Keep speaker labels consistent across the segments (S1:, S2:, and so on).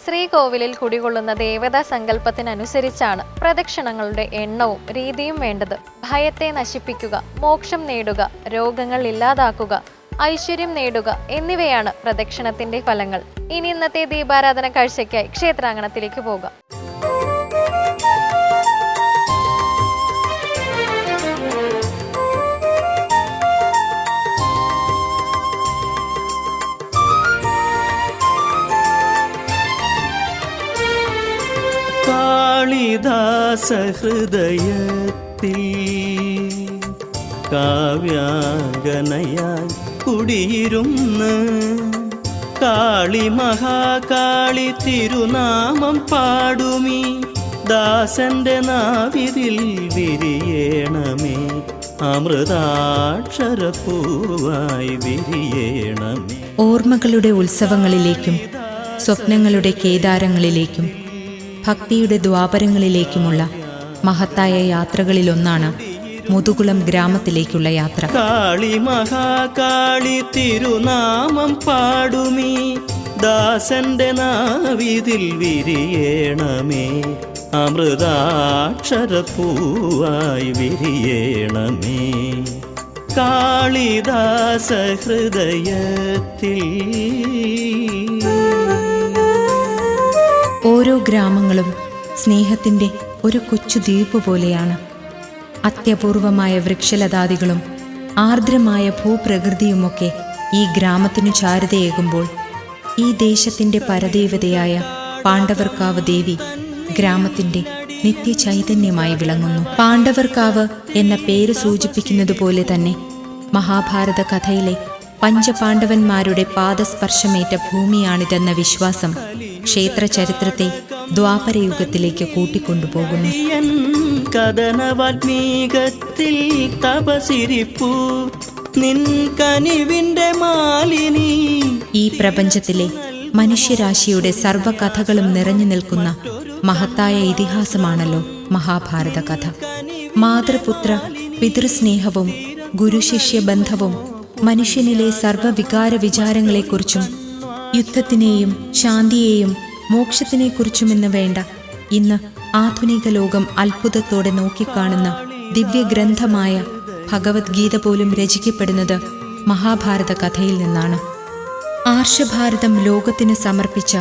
S1: ശ്രീകോവിലിൽ കുടികൊള്ളുന്ന ദേവതാ സങ്കല്പത്തിനനുസരിച്ചാണ് പ്രദക്ഷിണങ്ങളുടെ എണ്ണവും രീതിയും വേണ്ടത്. ഭയത്തെ നശിപ്പിക്കുക, മോക്ഷം നേടുക, രോഗങ്ങൾ ഇല്ലാതാക്കുക, ഐശ്വര്യം നേടുക എന്നിവയാണ് പ്രദക്ഷിണത്തിന്റെ ഫലങ്ങൾ. ഇനി ഇന്നത്തെ ദീപാരാധന കാഴ്ചയ്ക്കായി ക്ഷേത്രാങ്കണത്തിലേക്ക് പോകാം.
S2: കാളിദാസഹൃദയത്തിൽ കാവ്യാംഗനയായി കുടിയിരുന്ന് കാളി മഹാകാളി തിരുനാമം പാടുമീ ദാസന്റെ നാവിതിൽ വിരിയേണമേ, അമൃതാക്ഷരപ്പൂവായി വിരിയേണമേ.
S3: ഓർമ്മകളുടെ ഉത്സവങ്ങളിലേക്കും സ്വപ്നങ്ങളുടെ കേദാരങ്ങളിലേക്കും ഭക്തിയുടെ ദ്വാപരങ്ങളിലേക്കുമുള്ള മഹത്തായ യാത്രകളിലൊന്നാണ് മുതുകുളം ഗ്രാമത്തിലേക്കുള്ള യാത്ര.
S2: കാളി മഹാകാളി തിരുനാമം പാടുമീ ദാസന്റെ നാവിതിൽ വിരിയേണമേ, അമൃതാക്ഷരപ്പൂവായി വിരിയേണമേ. കാളിദാസ ഹൃദയത്തിൽ.
S3: ഓരോ ഗ്രാമങ്ങളും സ്നേഹത്തിൻ്റെ ഒരു കൊച്ചു ദ്വീപ് പോലെയാണ്. അത്യപൂർവമായ വൃക്ഷലതാദികളും ആർദ്രമായ ഭൂപ്രകൃതിയുമൊക്കെ ഈ ഗ്രാമത്തിനു ചാരുതയേകുമ്പോൾ ഈ ദേശത്തിൻ്റെ പരദേവതയായ പാണ്ഡവർക്കാവ് ദേവി ഗ്രാമത്തിൻ്റെ നിത്യചൈതന്യമായി വിളങ്ങുന്നു. പാണ്ഡവർക്കാവ് എന്ന പേര് സൂചിപ്പിക്കുന്നത് പോലെ തന്നെ മഹാഭാരത കഥയിലെ പഞ്ചപാണ്ഡവന്മാരുടെ പാദസ്പർശമേറ്റ ഭൂമിയാണിതെന്ന വിശ്വാസം ക്ഷേത്ര ചരിത്രത്തെ ദ്വാപരയുഗത്തിലേക്ക് കൂട്ടിക്കൊണ്ടുപോകുന്നു.
S2: കഥനവാൽമീകത്തിൽ തപസിരിപ്പൂ നിൻ കനിവിന്റെ മാലിനി.
S3: ഈ പ്രപഞ്ചത്തിലെ മനുഷ്യരാശിയുടെ സർവ്വകഥകളും നിറഞ്ഞു നിൽക്കുന്ന മഹത്തായ ഇതിഹാസമാണല്ലോ മഹാഭാരത കഥ. മാതൃപുത്ര പിതൃസ്നേഹവും ഗുരുശിഷ്യ ബന്ധവും മനുഷ്യനിലെ സർവ്വവികാര വിചാരങ്ങളെക്കുറിച്ചും യുദ്ധത്തിനെയും ശാന്തിയെയും മോക്ഷത്തിനെക്കുറിച്ചുമെന്ന് വേണ്ട ഇന്ന് ആധുനിക ലോകം അത്ഭുതത്തോടെ നോക്കിക്കാണുന്ന ദിവ്യഗ്രന്ഥമായ ഭഗവത്ഗീത പോലും രചിക്കപ്പെടുന്നത് മഹാഭാരത കഥയിൽ നിന്നാണ്. ആർഷഭാരതം ലോകത്തിന് സമർപ്പിച്ച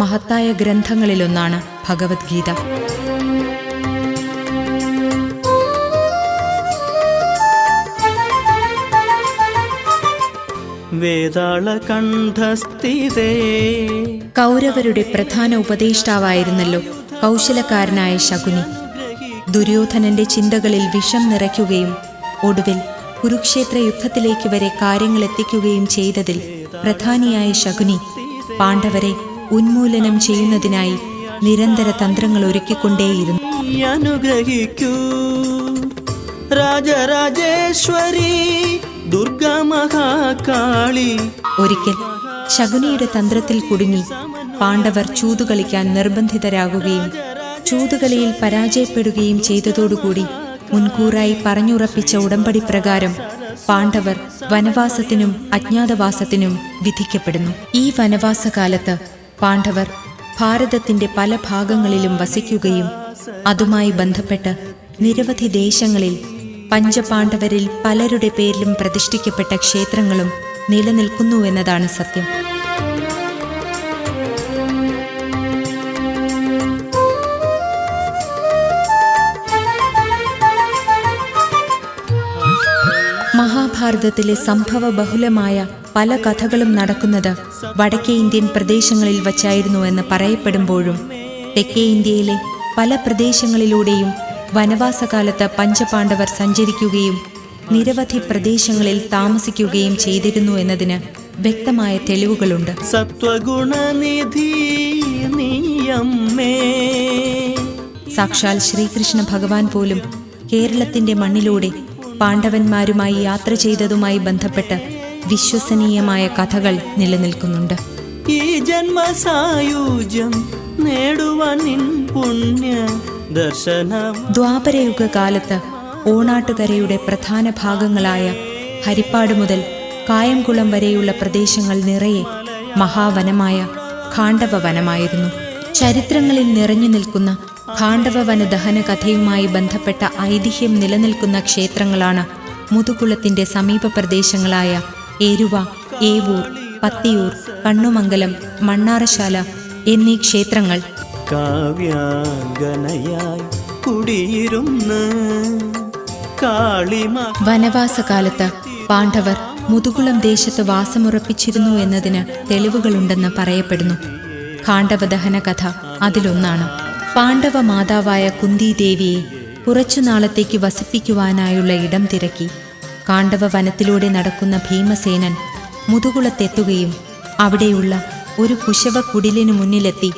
S3: മഹത്തായ ഗ്രന്ഥങ്ങളിലൊന്നാണ് ഭഗവത്ഗീത.
S2: വേതാളകണ്ഠസ്ഥിതേ.
S3: കൗരവരുടെ പ്രധാന ഉപദേഷ്ടാവായിരുന്നല്ലോ കൗശലക്കാരനായ ശകുനി. ദുര്യോധനന്റെ ചിന്തകളിൽ വിഷം നിറയ്ക്കുകയും ഒടുവിൽ കുരുക്ഷേത്ര യുദ്ധത്തിലേക്ക് വരെ കാര്യങ്ങൾ എത്തിക്കുകയും ചെയ്തതിൽ പ്രധാനിയായ ശകുനി പാണ്ഡവരെ ഉന്മൂലനം ചെയ്യുന്നതിനായി നിരന്തര തന്ത്രങ്ങൾ ഒരുക്കിക്കൊണ്ടേയിരുന്നു.
S2: അനുഗ്രഹിക്കൂ രാജരാജേശ്വരി ദുർഗാ മഹാകാളി.
S3: ഒരിക്കൽ ശകുനിയുടെ തന്ത്രത്തിൽ കുടുങ്ങി പാണ്ഡവർ ചൂതുകളിക്കാൻ നിർബന്ധിതരാകുകയും ചൂതുകളിയിൽ പരാജയപ്പെടുകയും ചെയ്തതോടുകൂടി മുൻകൂറായി പറഞ്ഞുറപ്പിച്ച ഉടമ്പടി പ്രകാരം പാണ്ഡവർ വനവാസത്തിനും അജ്ഞാതവാസത്തിനും വിധിക്കപ്പെടുന്നു. ഈ വനവാസകാലത്ത് പാണ്ഡവർ ഭാരതത്തിന്റെ പല ഭാഗങ്ങളിലും വസിക്കുകയും അതുമായി ബന്ധപ്പെട്ട് നിരവധി ദേശങ്ങളിൽ പഞ്ചപാണ്ഡവരിൽ പലരുടെ പേരിലും പ്രതിഷ്ഠിക്കപ്പെട്ട ക്ഷേത്രങ്ങളും നിലനിൽക്കുന്നുവെന്നതാണ് സത്യം. മഹാഭാരതത്തിലെ സംഭവ ബഹുലമായ പല കഥകളും നടക്കുന്നത് വടക്കേ ഇന്ത്യൻ പ്രദേശങ്ങളിൽ വച്ചായിരുന്നു എന്ന് പറയപ്പെടുമ്പോഴും തെക്കേ ഇന്ത്യയിലെ പല പ്രദേശങ്ങളിലൂടെയും വനവാസകാലത്ത് പഞ്ചപാണ്ഡവർ സഞ്ചരിക്കുകയും നിരവധി പ്രദേശങ്ങളിൽ താമസിക്കുകയും ചെയ്തിരുന്നു എന്നതിന് വ്യക്തമായ തെളിവുകളുണ്ട്.
S2: സത്വഗുണനിധി നീയമ്മേ.
S3: സാക്ഷാൽ ശ്രീകൃഷ്ണ ഭഗവാൻ പോലും കേരളത്തിന്റെ മണ്ണിലൂടെ പാണ്ഡവന്മാരുമായി യാത്ര ചെയ്തതുമായി ബന്ധപ്പെട്ട് വിശ്വസനീയമായ കഥകൾ നിലനിൽക്കുന്നുണ്ട്.
S2: ഈ ജന്മസായുജ്യം നേടുവാൻ നിൻ പുണ്യ ദർശനം.
S3: ദ്വാപരയുഗ കാലത്ത് ഓണാട്ടുകരയുടെ പ്രധാന ഭാഗങ്ങളായ ഹരിപ്പാട് മുതൽ കായംകുളം വരെയുള്ള പ്രദേശങ്ങൾ നിറയെ മഹാവനമായ ഖാണ്ഡവ വനമായിരുന്നു. ചരിത്രങ്ങളിൽ നിറഞ്ഞു നിൽക്കുന്ന ഖാണ്ഡവവന ദഹന കഥയുമായി ബന്ധപ്പെട്ട ഐതിഹ്യം നിലനിൽക്കുന്ന ക്ഷേത്രങ്ങളാണ് മുതുകുളത്തിന്റെ സമീപ പ്രദേശങ്ങളായ ഏരുവ, ഏവൂർ, പത്തിയൂർ, കണ്ണുമംഗലം, മണ്ണാറശാല എന്നീ ക്ഷേത്രങ്ങൾ.
S2: കാവ്യാംഗനയായി കുടിയിരുന്ന്
S3: വനവാസകാലത്ത് പാണ്ഡവർ മുതുകുളം ദേശത്ത് വാസമുറപ്പിച്ചിരുന്നു എന്നതിന് തെളിവുകളുണ്ടെന്ന് പറയപ്പെടുന്നു. ഖാണ്ഡവദഹന കഥ അതിലൊന്നാണ്. പാണ്ഡവ മാതാവായ കുന്തിദേവിയെ കുറച്ചുനാളത്തേക്ക് വസിപ്പിക്കുവാനായുള്ള ഇടം തിരക്കി കാണ്ഡവ വനത്തിലൂടെ നടക്കുന്ന ഭീമസേനൻ മുതുകുളത്തെത്തുകയും അവിടെയുള്ള ഒരു കുശവ കുടിലിനു മുന്നിലെത്തി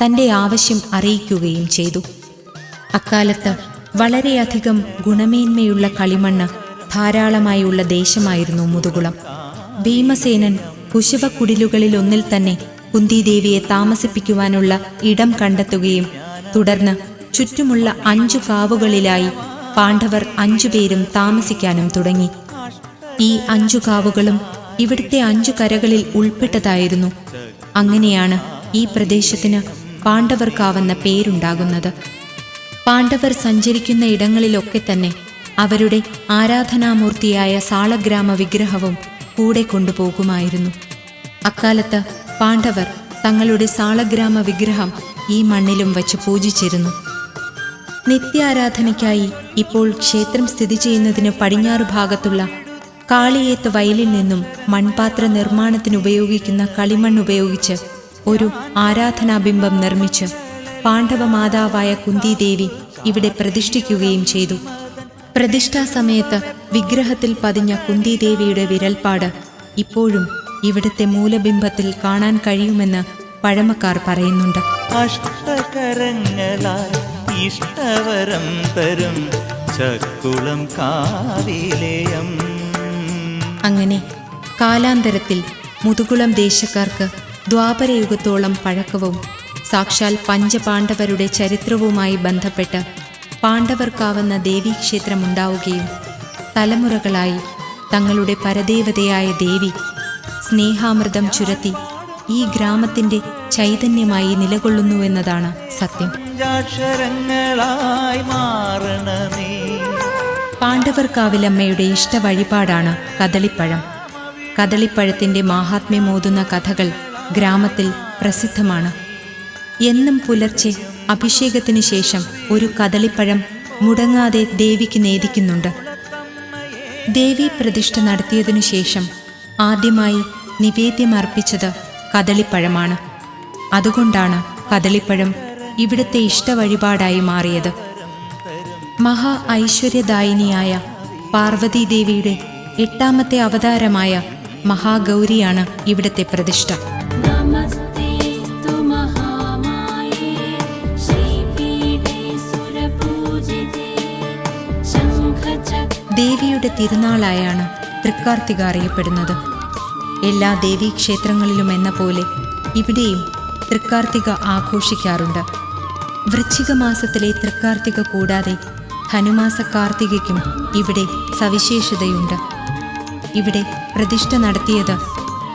S3: തൻ്റെ ആവശ്യം അറിയിക്കുകയും ചെയ്തു. അക്കാലത്ത് വളരെയധികം ഗുണമേന്മയുള്ള കളിമണ്ണ് ധാരാളമായുള്ള ദേശമായിരുന്നു മുതുകുളം. ഭീമസേനൻ കുശവ കുടിലുകളിൽ ഒന്നിൽ തന്നെ കുന്തിദേവിയെ താമസിപ്പിക്കുവാനുള്ള ഇടം കണ്ടെത്തുകയും തുടർന്ന് ചുറ്റുമുള്ള 5 കാവുകളിലായി പാണ്ഡവർ 5 പേരും താമസിക്കാനും തുടങ്ങി. ഈ 5 കാവുകളും ഇവിടുത്തെ 5 കരകളിൽ ഉൾപ്പെട്ടതായിരുന്നു. അങ്ങനെയാണ് ഈ പ്രദേശത്തിന് പാണ്ഡവർക്കാവെന്ന പേരുണ്ടാകുന്നത്. പാണ്ഡവർ സഞ്ചരിക്കുന്ന ഇടങ്ങളിലൊക്കെ തന്നെ അവരുടെ ആരാധനാമൂർത്തിയായ സാളഗ്രാമ വിഗ്രഹവും കൂടെ കൊണ്ടുപോകുമായിരുന്നു. അക്കാലത്ത് പാണ്ഡവർ തങ്ങളുടെ സാളഗ്രാമ വിഗ്രഹം ഈ മണ്ണിലും വച്ച് പൂജിച്ചിരുന്നു. നിത്യാരാധനയ്ക്കായി ഇപ്പോൾ ക്ഷേത്രം സ്ഥിതി ചെയ്യുന്നതിന് പടിഞ്ഞാറ് ഭാഗത്തുള്ള കാളിയേത്ത് വയലിൽ നിന്നും മൺപാത്ര നിർമ്മാണത്തിനുപയോഗിക്കുന്ന കളിമണ്ണുപയോഗിച്ച് ഒരു ആരാധനാബിംബം നിർമ്മിച്ച് പാണ്ഡവ മാതാവായ കുന്തിദേവി ഇവിടെ പ്രതിഷ്ഠിക്കുകയും ചെയ്തു. പ്രതിഷ്ഠാ സമയത്ത് വിഗ്രഹത്തിൽ പതിഞ്ഞ കുന്തിദേവിയുടെ വിരൽപ്പാട് ഇപ്പോഴും ഇവിടുത്തെ മൂലബിംബത്തിൽ കാണാൻ കഴിയുമെന്ന് പഴമക്കാർ പറയുന്നുണ്ട്.
S2: അഷ്ടകരങ്ങളാൽ ഇഷ്ടവരം തരും ചക്കുളം കാവിലേയം.
S3: അങ്ങനെ കാലാന്തരത്തിൽ മുതുകുളം ദേശക്കാർക്ക് ദ്വാപരയുഗത്തോളം പഴക്കവും സാക്ഷാൽ പഞ്ചപാണ്ഡവരുടെ ചരിത്രവുമായി ബന്ധപ്പെട്ട് പാണ്ഡവർക്കാവുന്ന ദേവീക്ഷേത്രമുണ്ടാവുകയും തലമുറകളായി തങ്ങളുടെ പരദേവതയായ ദേവി സ്നേഹാമൃതം ചുരത്തി ഈ ഗ്രാമത്തിന്റെ ചൈതന്യമായി നിലകൊള്ളുന്നുവെന്നതാണ് സത്യം. പാണ്ഡവർക്കാവിലമ്മയുടെ ഇഷ്ടവഴിപാടാണ് കദളിപ്പഴം. കദളിപ്പഴത്തിന്റെ മാഹാത്മ്യമോതുന്ന കഥകൾ ഗ്രാമത്തിൽ പ്രസിദ്ധമാണ്. എന്നും പുലർച്ചെ അഭിഷേകത്തിനു ശേഷം ഒരു കദളിപ്പഴം മുടങ്ങാതെ ദേവിക്ക് നേദിക്കുന്നുണ്ട്. ദേവി പ്രതിഷ്ഠ നടത്തിയതിനു ശേഷം ആദ്യമായി നിവേദ്യമർപ്പിച്ചത് കദളിപ്പഴമാണ്. അതുകൊണ്ടാണ് കദളിപ്പഴം ഇവിടുത്തെ ഇഷ്ടവഴിപാടായി മാറിയത്. മഹാ ഐശ്വര്യദായിനിയായ പാർവതീദേവിയുടെ 8ാമത്തെ അവതാരമായ മഹാഗൗരിയാണ് ഇവിടുത്തെ പ്രതിഷ്ഠ. ദേവിയുടെ തിരുനാളായാണ് തൃക്കാർത്തിക അറിയപ്പെടുന്നത്. എല്ലാ ദേവീക്ഷേത്രങ്ങളിലും എന്ന പോലെ ഇവിടെയും തൃക്കാർത്തിക ആഘോഷിക്കാറുണ്ട്. വൃശ്ചിക മാസത്തിലെ തൃക്കാർത്തിക കൂടാതെ ധനുമാസ കാർത്തികയ്ക്കും ഇവിടെ സവിശേഷതയുണ്ട്. ഇവിടെ പ്രതിഷ്ഠ നടത്തിയത്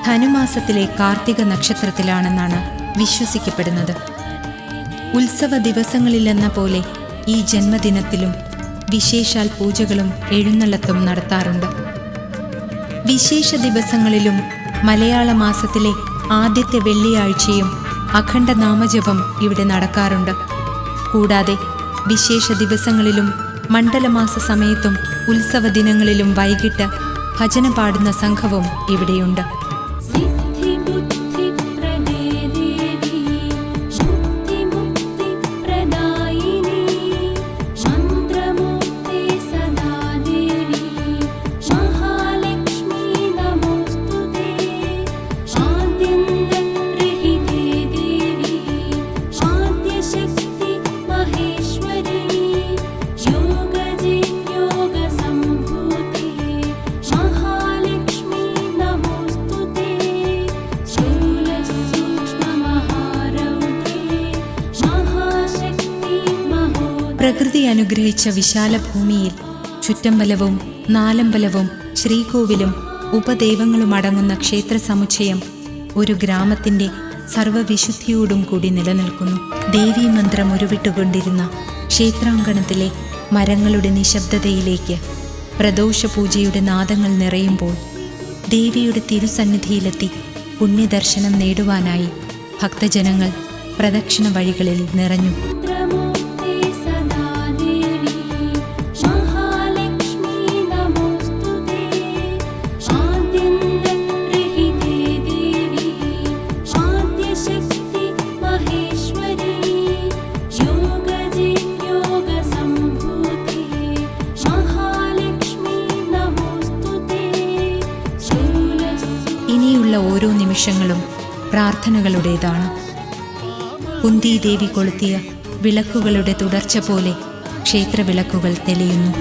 S3: ധനുമാസത്തിലെ കാർത്തിക നക്ഷത്രത്തിലാണെന്നാണ് വിശ്വസിക്കപ്പെടുന്നത്. ഉത്സവ ദിവസങ്ങളിലെന്ന പോലെ ഈ ജന്മദിനത്തിലും വിശേഷാൽ പൂജകളും എഴുന്നള്ളത്തും നടത്താറുണ്ട്. വിശേഷ ദിവസങ്ങളിലും മലയാള മാസത്തിലെ ആദ്യത്തെ വെള്ളിയാഴ്ചയും അഖണ്ഡ നാമജപം ഇവിടെ നടക്കാറുണ്ട്. കൂടാതെ വിശേഷ ദിവസങ്ങളിലും മണ്ഡലമാസ സമയത്തും ഉത്സവ ദിനങ്ങളിലും വൈകിട്ട് ഭജന പാടുന്ന സംഘവും ഇവിടെയുണ്ട്. പ്രകൃതി അനുഗ്രഹിച്ച വിശാല ഭൂമിയിൽ ചുറ്റമ്പലവും നാലമ്പലവും ശ്രീകോവിലും ഉപദൈവങ്ങളുമടങ്ങുന്ന ക്ഷേത്ര സമുച്ചയം ഒരു ഗ്രാമത്തിൻ്റെ സർവവിശുദ്ധിയോടും കൂടി നിലനിൽക്കുന്നു. ദേവീ മന്ത്രം ഉരുവിട്ടുകൊണ്ടിരുന്ന ക്ഷേത്രാങ്കണത്തിലെ മരങ്ങളുടെ നിശബ്ദതയിലേക്ക് പ്രദോഷപൂജയുടെ നാദങ്ങൾ നിറയുമ്പോൾ ദേവിയുടെ തിരുസന്നിധിയിലെത്തി പുണ്യദർശനം നേടുവാനായി ഭക്തജനങ്ങൾ പ്രദക്ഷിണ വഴികളിൽ നിറഞ്ഞു. ഇനിയുള്ള ഓരോ നിമിഷങ്ങളും പ്രാർത്ഥനകളുടേതാണ്. കുന്തി ദേവി കൊളുത്തിയ വിളക്കുകളുടെ തുടർച്ച പോലെ ക്ഷേത്രവിളക്കുകൾ തെളിയുന്നു.